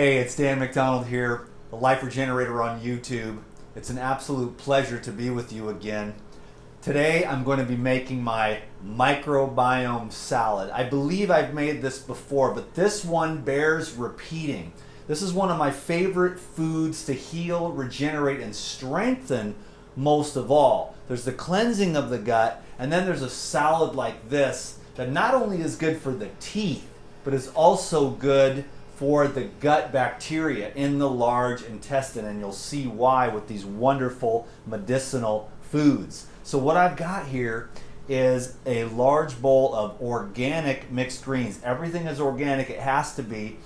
Hey, it's Dan McDonald here, the Life Regenerator on YouTube. It's an absolute pleasure to be with you again. Today I'm going to be making my microbiome salad. I believe I've made this before, but this one bears repeating. This is one of my favorite foods to heal, regenerate, and strengthen most of all. There's the cleansing of the gut, and then there's a salad like this that not only is good for the teeth, but is also good for the gut bacteria in the large intestine, and you'll see why with these wonderful medicinal foods. So what I've got here is a large bowl of organic mixed greens. Everything is organic, it has to be.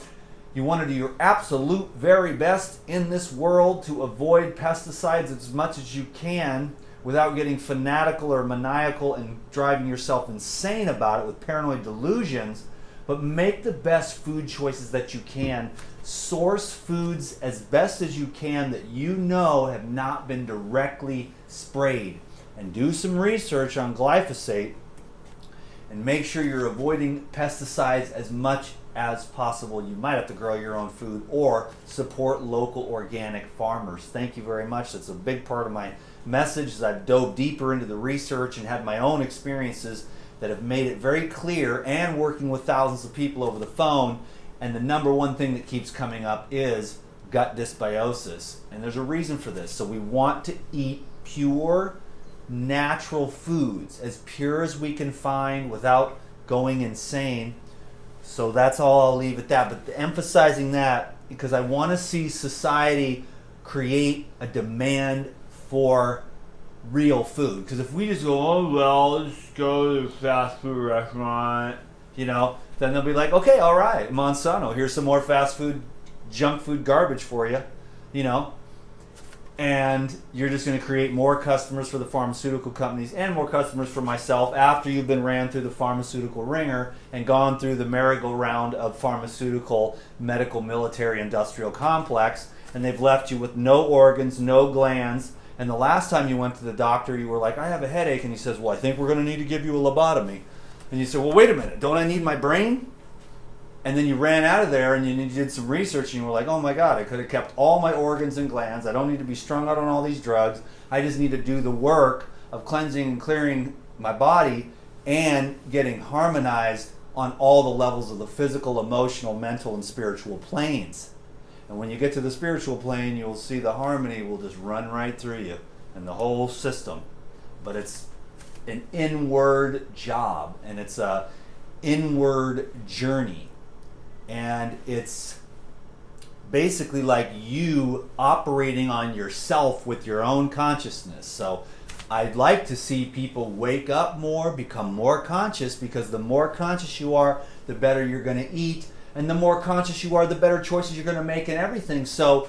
You want to do your absolute very best in this world to avoid pesticides as much as you can without getting fanatical or maniacal and driving yourself insane about it with paranoid delusions. But make the best food choices that you can. Source foods as best as you can that you know have not been directly sprayed. And do some research on glyphosate and make sure you're avoiding pesticides as much as possible. You might have to grow your own food or support local organic farmers. Thank you very much. That's a big part of my message as I've dove deeper into the research and had my own experiences that have made it very clear, and working with thousands of people over the phone. And the number one thing that keeps coming up is gut dysbiosis. And there's a reason for this. So we want to eat pure, natural foods, as pure as we can find without going insane. So that's all I'll leave at that. But emphasizing that because I want to see society create a demand for real food. Because if we just go, oh well, let's go to a fast food restaurant, then they'll be like, okay, all right, Monsanto, here's some more fast food, junk food garbage for you, and you're just going to create more customers for the pharmaceutical companies and more customers for myself after you've been ran through the pharmaceutical ringer and gone through the merry-go-round of pharmaceutical, medical, military, industrial complex, and they've left you with no organs, no glands. And the last time you went to the doctor, you were like, I have a headache. And he says, well, I think we're going to need to give you a lobotomy. And you said, well, wait a minute. Don't I need my brain? And then you ran out of there and you did some research and you were like, oh my God, I could have kept all my organs and glands. I don't need to be strung out on all these drugs. I just need to do the work of cleansing and clearing my body and getting harmonized on all the levels of the physical, emotional, mental, and spiritual planes. And when you get to the spiritual plane, you'll see the harmony will just run right through you and the whole system. But it's an inward job, and it's a inward journey. And it's basically like you operating on yourself with your own consciousness. So I'd like to see people wake up more, become more conscious, because the more conscious you are, the better you're going to eat. And the more conscious you are, the better choices you're going to make in everything. So,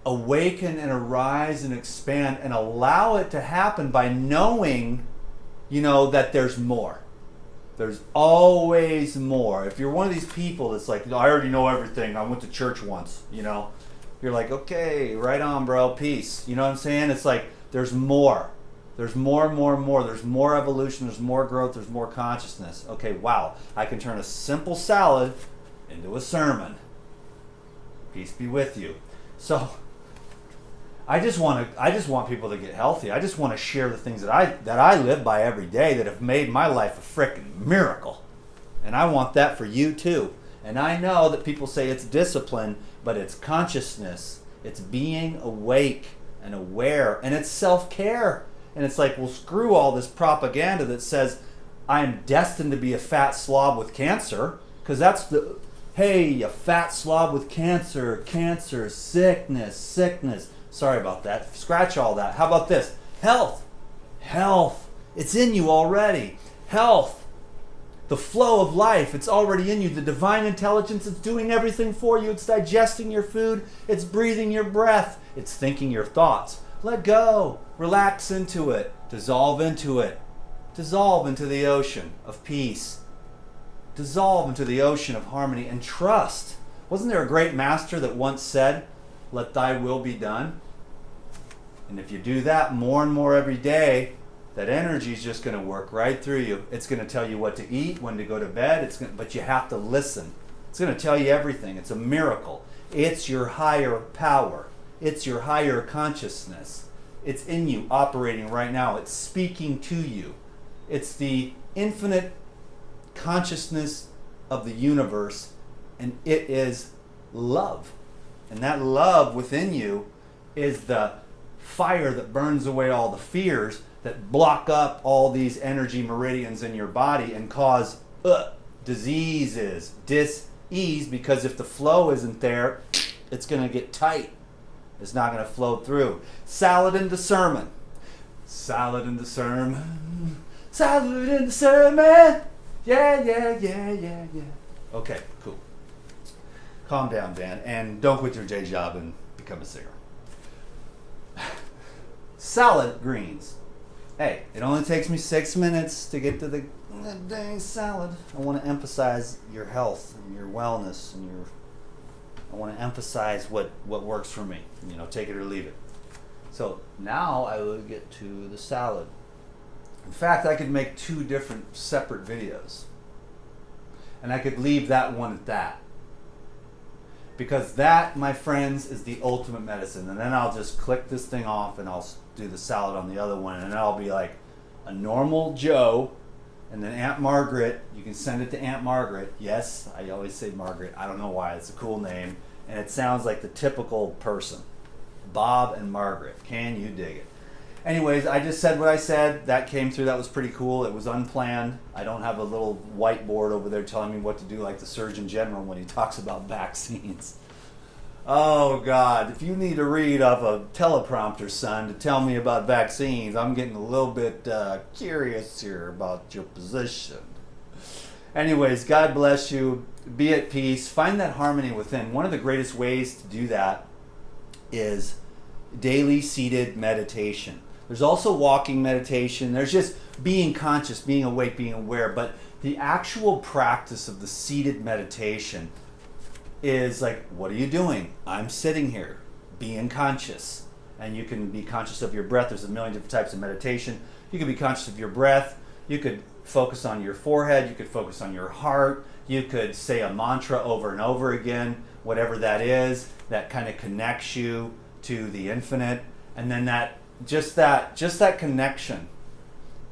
awaken and arise and expand and allow it to happen by knowing, that there's more. There's always more. If you're one of these people that's like, I already know everything. I went to church once, You're like, okay, right on, bro. Peace. You know what I'm saying? It's like, there's more. There's more and more and more. There's more evolution. There's more growth. There's more consciousness. Okay, wow. I can turn a simple salad into a sermon. Peace be with you. So, I just want people to get healthy. I just want to share the things that I live by every day that have made my life a frickin' miracle. And I want that for you too. And I know that people say it's discipline, but it's consciousness. It's being awake and aware, and it's self-care. And it's like, well, screw all this propaganda that says I'm destined to be a fat slob with cancer, because that's hey, you fat slob with cancer, sickness. Sorry about that. Scratch all that. How about this? Health. It's in you already. Health. The flow of life, it's already in you. The divine intelligence, it's doing everything for you. It's digesting your food. It's breathing your breath. It's thinking your thoughts. Let go. Relax into it. Dissolve into it. Dissolve into the ocean of peace. Dissolve into the ocean of harmony and trust. Wasn't there a great master that once said, let thy will be done? And if you do that more and more every day, that energy is just going to work right through you. It's going to tell you what to eat, when to go to bed. But you have to listen. It's going to tell you everything. It's a miracle. It's your higher power. It's your higher consciousness. It's in you, operating right now. It's speaking to you. It's the infinite consciousness of the universe, and it is love. And that love within you is the fire that burns away all the fears that block up all these energy meridians in your body and cause diseases, dis-ease, because if the flow isn't there, it's going to get tight. It's not going to flow through. Salad in the sermon. Salad in the sermon. Salad in the sermon. Yeah. Okay, cool. Calm down, Dan, and don't quit your day job and become a singer. Salad greens. Hey, it only takes me 6 minutes to get to the dang salad. I want to emphasize your health and your wellness and I want to emphasize what works for me. You know, take it or leave it. So now I will get to the salad. In fact, I could make 2 different separate videos. And I could leave that one at that. Because that, my friends, is the ultimate medicine. And then I'll just click this thing off and I'll do the salad on the other one. And I'll be like a normal Joe. And then Aunt Margaret, you can send it to Aunt Margaret. Yes, I always say Margaret. I don't know why. It's a cool name. And it sounds like the typical person. Bob and Margaret. Can you dig it? Anyways, I just said what I said. That came through. That was pretty cool. It was unplanned. I don't have a little whiteboard over there telling me what to do like the Surgeon General when he talks about vaccines. Oh, God. If you need to read off a teleprompter, son, to tell me about vaccines, I'm getting a little bit curious here about your position. Anyways, God bless you. Be at peace. Find that harmony within. One of the greatest ways to do that is daily seated meditation. There's also walking meditation. There's just being conscious, being awake, being aware. But the actual practice of the seated meditation is like, what are you doing? I'm sitting here, being conscious. And you can be conscious of your breath. There's a million different types of meditation. You can be conscious of your breath. You could focus on your forehead. You could focus on your heart. You could say a mantra over and over again, whatever that is, that kind of connects you to the infinite. And then that connection,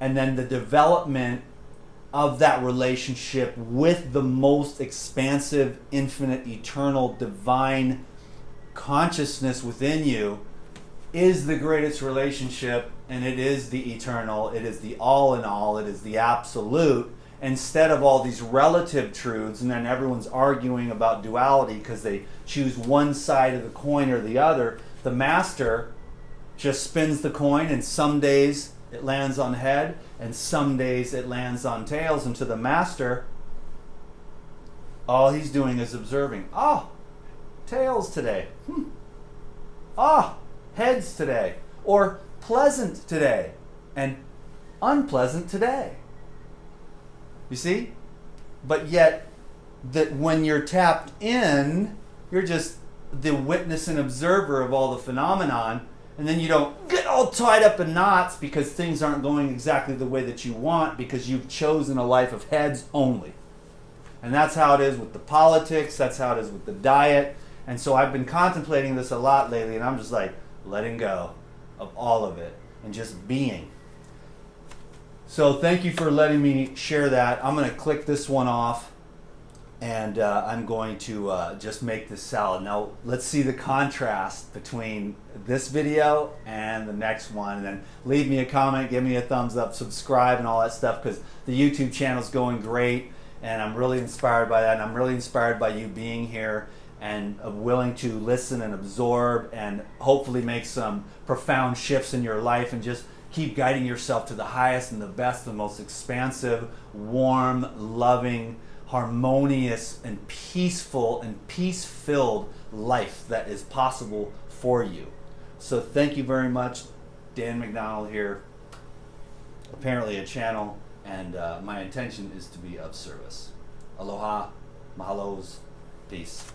and then the development of that relationship with the most expansive, infinite, eternal, divine consciousness within you is the greatest relationship, and it is the eternal, it is the all in all, it is the absolute, instead of all these relative truths, and then everyone's arguing about duality because they choose one side of the coin or the other. The master just spins the coin, and some days it lands on head, and some days it lands on tails. And to the master, all he's doing is observing. Oh, tails today. Heads today. Or pleasant today and unpleasant today. You see? But yet, that when you're tapped in, you're just the witness and observer of all the phenomenon. And then you don't get all tied up in knots because things aren't going exactly the way that you want, because you've chosen a life of heads only. And that's how it is with the politics. That's how it is with the diet. And so I've been contemplating this a lot lately, and I'm just like letting go of all of it and just being. So thank you for letting me share that. I'm going to click this one off. And I'm going to just make this salad. Now, let's see the contrast between this video and the next one. And then leave me a comment, give me a thumbs up, subscribe, and all that stuff, because the YouTube channel is going great. And I'm really inspired by that. And I'm really inspired by you being here and willing to listen and absorb and hopefully make some profound shifts in your life, and just keep guiding yourself to the highest and the best, the most expansive, warm, loving, harmonious and peaceful and peace-filled life that is possible for you. So thank you very much. Dan McDonald here. Apparently a channel, and my intention is to be of service. Aloha, mahalos, peace.